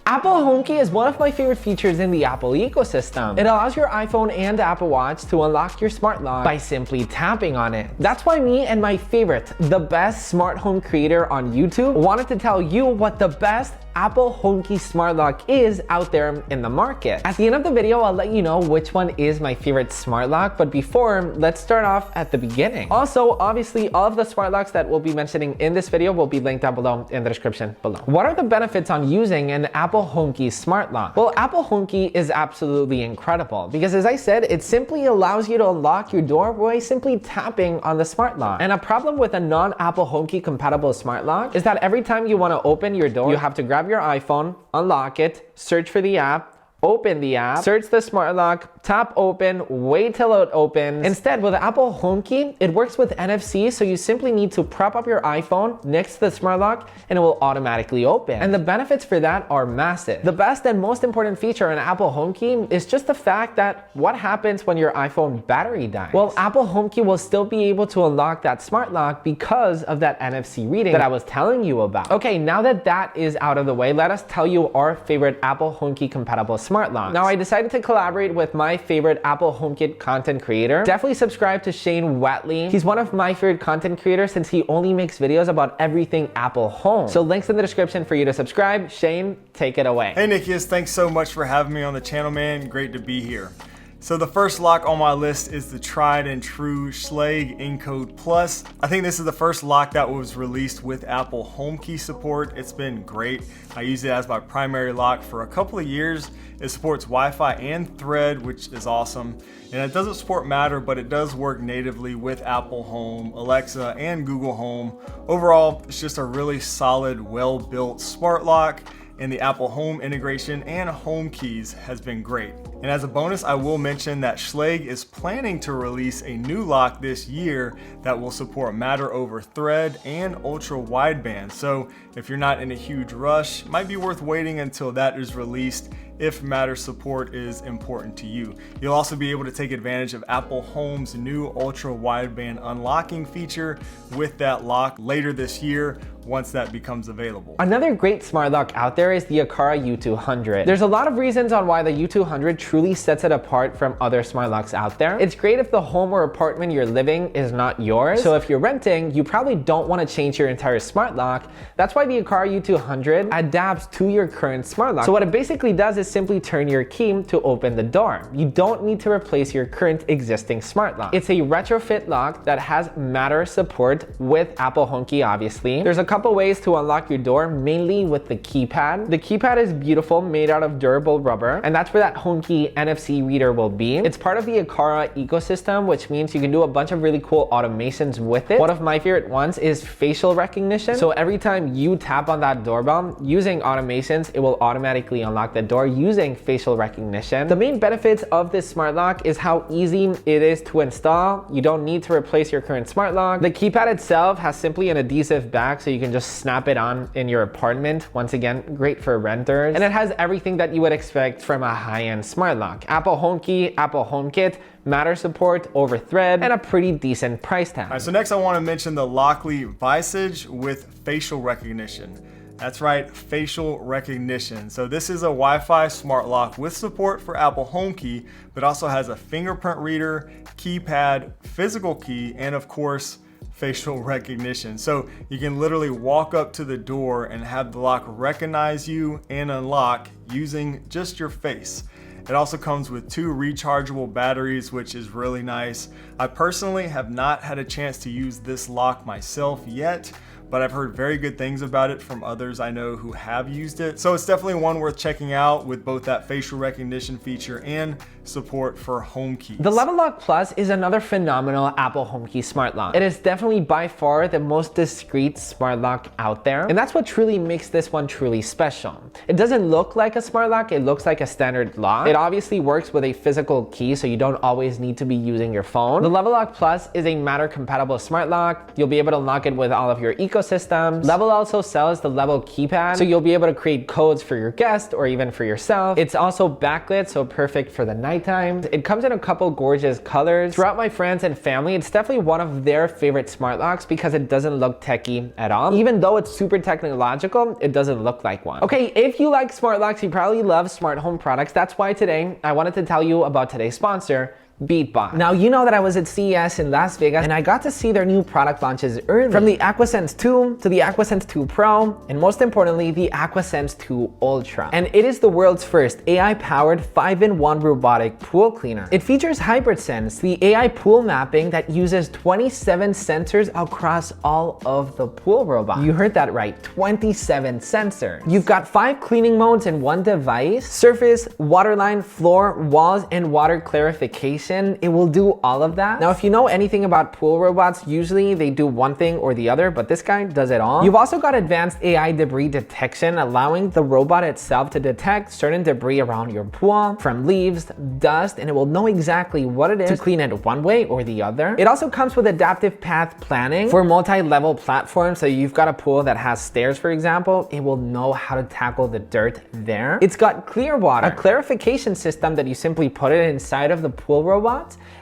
Apple HomeKey is one of my favorite features in the Apple ecosystem. It allows your iPhone and Apple Watch to unlock your smart lock by simply tapping on it. That's why me and my favorite, the best smart home creator on YouTube, wanted to tell you what the best Apple HomeKey smart lock is out there in the market. At the end of the video, I'll let you know which one is my favorite smart lock, but before, let's start off at the beginning. Also, obviously, all of the smart locks that we'll be mentioning in this video will be linked down below in the description below. What are the benefits on using an Apple HomeKey smart lock? Well, Apple HomeKey is absolutely incredible because, as I said, it simply allows you to unlock your door by simply tapping on the smart lock. And a problem with a non-Apple HomeKey compatible smart lock is that every time you want to open your door, you have to grab your iPhone, unlock it, search for the app, open the app, search the smart lock, tap open, wait till it opens. Instead, with Apple HomeKey, it works with NFC, so you simply need to prop up your iPhone next to the smart lock and it will automatically open. And the benefits for that are massive. The best and most important feature in Apple HomeKey is just the fact that what happens when your iPhone battery dies? Well, Apple HomeKey will still be able to unlock that smart lock because of that NFC reading that I was telling you about. Okay, now that that is out of the way, let us tell you our favorite Apple HomeKey compatible smart locks. Now, I decided to collaborate with my favorite Apple HomeKit content creator. Definitely subscribe to Shane Watley. He's one of my favorite content creators since he only makes videos about everything Apple Home. So links in the description for you to subscribe. Shane, take it away. Hey Nikias, thanks so much for having me on the channel, man. Great to be here. So the first lock on my list is the tried and true Schlage Encode Plus. I think this is the first lock that was released with Apple HomeKey support. It's been great. I use it as my primary lock for a couple of years. It supports Wi-Fi and Thread, which is awesome. And it doesn't support Matter, but it does work natively with Apple Home, Alexa, and Google Home. Overall, it's just a really solid, well-built smart lock. And the Apple Home integration and home keys has been great. And as a bonus, I will mention that Schlage is planning to release a new lock this year that will support Matter over Thread and ultra wideband. So if you're not in a huge rush, it might be worth waiting until that is released if Matter support is important to you. You'll also be able to take advantage of Apple Home's new ultra wideband unlocking feature with that lock later this year once that becomes available. Another great smart lock out there is the Aqara U200. There's a lot of reasons on why the U200 truly sets it apart from other smart locks out there. It's great if the home or apartment you're living is not yours. So if you're renting, you probably don't want to change your entire smart lock. That's why the Aqara U200 adapts to your current smart lock. So what it basically does is simply turn your key to open the door. You don't need to replace your current existing smart lock. It's a retrofit lock that has Matter support with Apple HomeKey, obviously. There's a couple ways to unlock your door, mainly with the keypad. The keypad is beautiful, made out of durable rubber, and that's where that HomeKey NFC reader will be. It's part of the Aqara ecosystem, which means you can do a bunch of really cool automations with it. One of my favorite ones is facial recognition. So every time you tap on that doorbell using automations, it will automatically unlock the door using facial recognition. The main benefits of this smart lock is how easy it is to install. You don't need to replace your current smart lock. The keypad itself has simply an adhesive back, so you can just snap it on in your apartment. Once again, great for renters. And it has everything that you would expect from a high-end smart lock. Apple HomeKey, Apple HomeKit, Matter support over Thread, and a pretty decent price tag. All right, so next I want to mention the Lockly Visage with facial recognition. That's right, facial recognition. So this is a Wi-Fi smart lock with support for Apple HomeKey, but also has a fingerprint reader, keypad, physical key, and of course, facial recognition. So you can literally walk up to the door and have the lock recognize you and unlock using just your face. It also comes with 2 rechargeable batteries, which is really nice. I personally have not had a chance to use this lock myself yet, but I've heard very good things about it from others I know who have used it. So it's definitely one worth checking out with both that facial recognition feature and support for home keys. The Level Lock Plus is another phenomenal Apple HomeKey smart lock. It is definitely by far the most discreet smart lock out there, and that's what truly makes this one truly special. It doesn't look like a smart lock, it looks like a standard lock. It obviously works with a physical key, so you don't always need to be using your phone. The Level Lock Plus is a Matter compatible smart lock. You'll be able to unlock it with all of your ecosystem ecosystem. Level also sells the Level keypad, so you'll be able to create codes for your guest or even for yourself. It's also backlit, so perfect for the nighttime. It comes in a couple gorgeous colors. Throughout my friends and family, it's definitely one of their favorite smart locks because it doesn't look techy at all. Even though it's super technological, it doesn't look like one. Okay, if you like smart locks, you probably love smart home products. That's why today I wanted to tell you about today's sponsor, BeatBot. Now, you know that I was at CES in Las Vegas and I got to see their new product launches early. From the AquaSense 2 to the AquaSense 2 Pro, and most importantly, the AquaSense 2 Ultra. And it is the world's first AI-powered 5-in-1 robotic pool cleaner. It features HybridSense, the AI pool mapping that uses 27 sensors across all of the pool robot. You heard that right, 27 sensors. You've got 5 cleaning modes in one device: surface, waterline, floor, walls, and water clarification. It will do all of that. Now, if you know anything about pool robots, usually they do one thing or the other, but this guy does it all. You've also got advanced AI debris detection, allowing the robot itself to detect certain debris around your pool, from leaves, dust, and it will know exactly what it is to clean it one way or the other. It also comes with adaptive path planning for multi-level platforms. So you've got a pool that has stairs, for example, it will know how to tackle the dirt there. It's got clear water, a clarification system that you simply put it inside of the pool robot,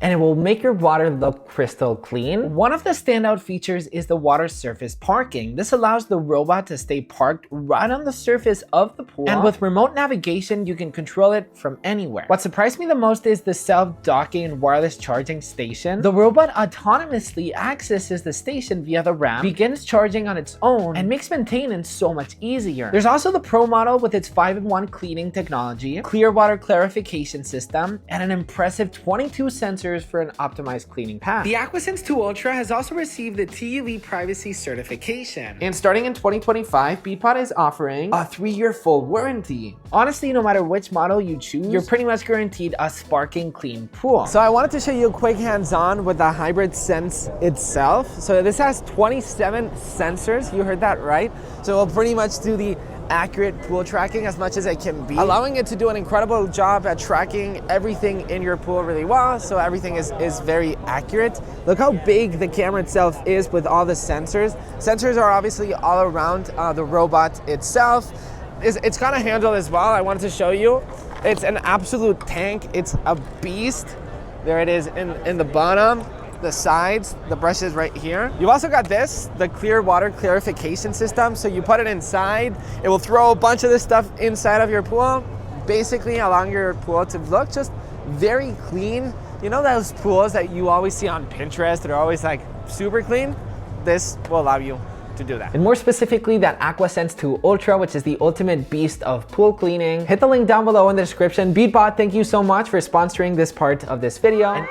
and it will make your water look crystal clean. One of the standout features is the water surface parking. This allows the robot to stay parked right on the surface of the pool, and with remote navigation, you can control it from anywhere. What surprised me the most is the self-docking and wireless charging station. The robot autonomously accesses the station via the ramp, begins charging on its own, and makes maintenance so much easier. There's also the Pro model with its 5-in-1 cleaning technology, clear water clarification system, and an impressive 22 sensors for an optimized cleaning path. The AquaSense 2 Ultra has also received the TUV privacy certification. And starting in 2025, BeatBot is offering a 3-year full warranty. Honestly, no matter which model you choose, you're pretty much guaranteed a sparking clean pool. So I wanted to show you a quick hands-on with the HybridSense itself. So this has 27 sensors, you heard that right? So it'll pretty much do the accurate pool tracking as much as it can be, allowing it to do an incredible job at tracking everything in your pool really well, so everything is very accurate. Look how big the camera itself is with all the sensors. Sensors are obviously all around the robot itself. It's got a handle as well. I wanted to show you. It's an absolute tank. It's a beast. There it is in the bottom. The sides, the brushes right here. You've also got this, the clear water clarification system. So you put it inside, it will throw a bunch of this stuff inside of your pool, basically allowing your pool to look just very clean. You know those pools that you always see on Pinterest that are always like super clean? This will allow you to do that. And more specifically, that AquaSense 2 Ultra, which is the ultimate beast of pool cleaning. Hit the link down below in the description. BeatBot, thank you so much for sponsoring this part of this video.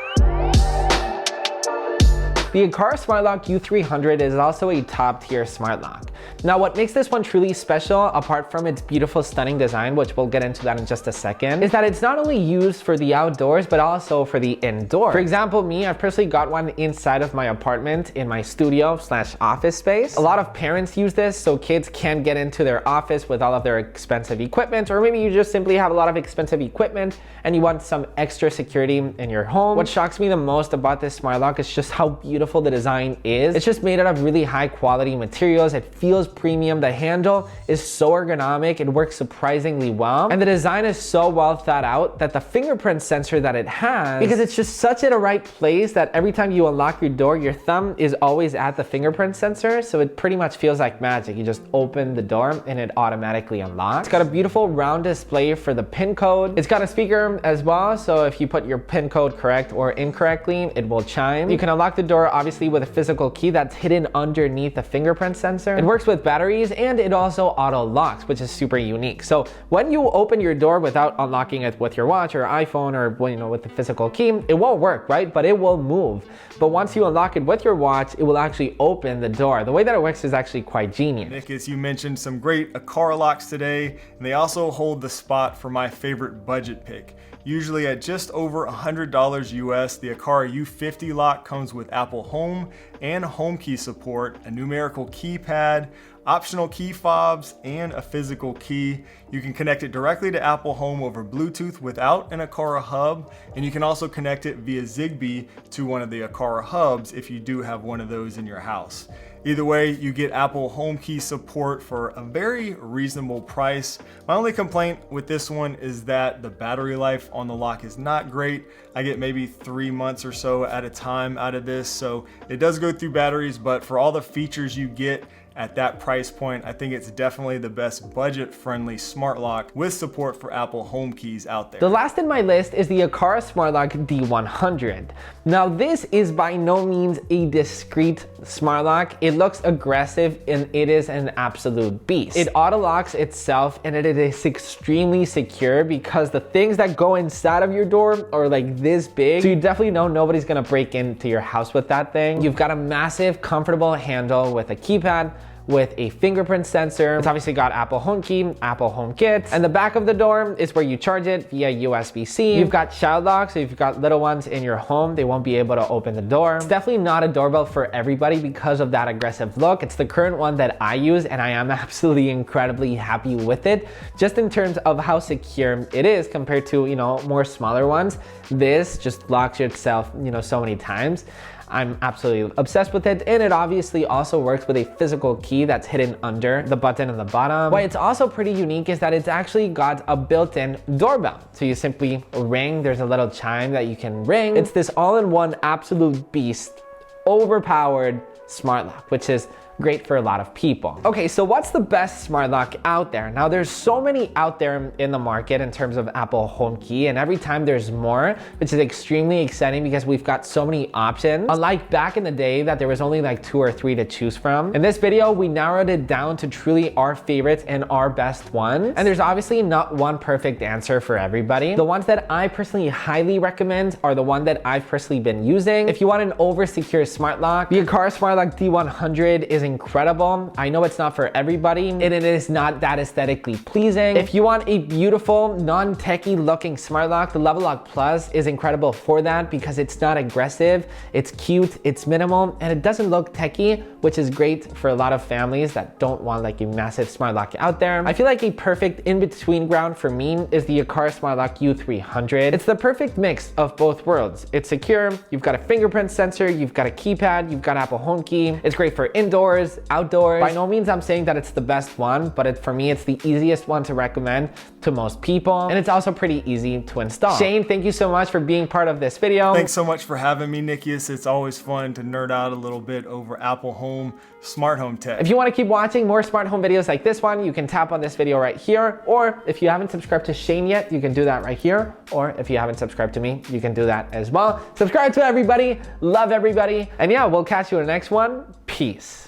The Aqara SmartLock U300 is also a top-tier smart lock. Now, what makes this one truly special, apart from its beautiful, stunning design, which we'll get into that in just a second, is that it's not only used for the outdoors, but also for the indoors. For example, me, I've personally got one inside of my apartment in my studio/office space. A lot of parents use this so kids can't get into their office with all of their expensive equipment, or maybe you just simply have a lot of expensive equipment and you want some extra security in your home. What shocks me the most about this smart lock is just how beautiful the design is. It's just made out of really high quality materials. It feels premium. The handle is so ergonomic. It works surprisingly well. And the design is so well thought out that the fingerprint sensor that it has, because it's just such at a right place that every time you unlock your door, your thumb is always at the fingerprint sensor. So it pretty much feels like magic. You just open the door and it automatically unlocks. It's got a beautiful round display for the pin code. It's got a speaker as well. So if you put your pin code correct or incorrectly, it will chime. You can unlock the door obviously with a physical key that's hidden underneath the fingerprint sensor. It works with batteries and it also auto locks, which is super unique. So when you open your door without unlocking it with your watch or iPhone or with the physical key, it won't work, right? But it will move. But once you unlock it with your watch, it will actually open the door. The way that it works is actually quite genius. Nick, as you mentioned, some great Aqara locks today, and they also hold the spot for my favorite budget pick. Usually at just over $100 US, the Aqara U50 lock comes with Apple Home and HomeKey support, a numerical keypad, optional key fobs, and a physical key. You can connect it directly to Apple Home over Bluetooth without an Aqara hub, and you can also connect it via Zigbee to one of the Aqara hubs if you do have one of those in your house. Either way, you get Apple HomeKey support for a very reasonable price. My only complaint with this one is that the battery life on the lock is not great. I get maybe 3 months or so at a time out of this, so it does go through batteries, but for all the features you get at that price point, I think it's definitely the best budget-friendly smart lock with support for Apple HomeKeys out there. The last in my list is the Aqara SmartLock D100. Now this is by no means a discreet smart lock. It looks aggressive and it is an absolute beast. It auto locks itself and it is extremely secure because the things that go inside of your door are like this big. So you definitely know nobody's gonna break into your house with that thing. You've got a massive, comfortable handle with a keypad, with a fingerprint sensor. It's obviously got Apple HomeKey, Apple HomeKit, and the back of the door is where you charge it via USB-C. You've got child lock, so if you've got little ones in your home, they won't be able to open the door. It's definitely not a doorbell for everybody because of that aggressive look. It's the current one that I use, and I am absolutely incredibly happy with it. Just in terms of how secure it is compared to, more smaller ones. This just locks itself, so many times. I'm absolutely obsessed with it, and it obviously also works with a physical key that's hidden under the button on the bottom. Why it's also pretty unique is that it's actually got a built-in doorbell. So you simply ring, there's a little chime that you can ring. It's this all-in-one absolute beast, overpowered smart lock, which is great for a lot of people. Okay, so what's the best smart lock out there? Now there's so many out there in the market in terms of Apple HomeKey, and every time there's more, which is extremely exciting because we've got so many options. Unlike back in the day that there was only like 2 or 3 to choose from. In this video, we narrowed it down to truly our favorites and our best ones. And there's obviously not one perfect answer for everybody. The ones that I personally highly recommend are the one that I've personally been using. If you want an over-secure smart lock, the Aqara SmartLock D100 is incredible. I know it's not for everybody, and it is not that aesthetically pleasing. If you want a beautiful, non-techie looking smart lock, the Level Lock Plus is incredible for that because it's not aggressive, it's cute, it's minimal, and it doesn't look techie, which is great for a lot of families that don't want like a massive smart lock out there. I feel like a perfect in-between ground for me is the Aqara SmartLock U300. It's the perfect mix of both worlds. It's secure, you've got a fingerprint sensor, you've got a keypad, you've got Apple HomeKey. It's great for indoors, outdoors. By no means I'm saying that it's the best one, but for me, it's the easiest one to recommend to most people. And it's also pretty easy to install. Shane, thank you so much for being part of this video. Thanks so much for having me, Nikias. It's always fun to nerd out a little bit over Apple Home, smart home tech. If you want to keep watching more smart home videos like this one, you can tap on this video right here. Or if you haven't subscribed to Shane yet, you can do that right here. Or if you haven't subscribed to me, you can do that as well. Subscribe to everybody. Love everybody. And yeah, we'll catch you in the next one. Peace.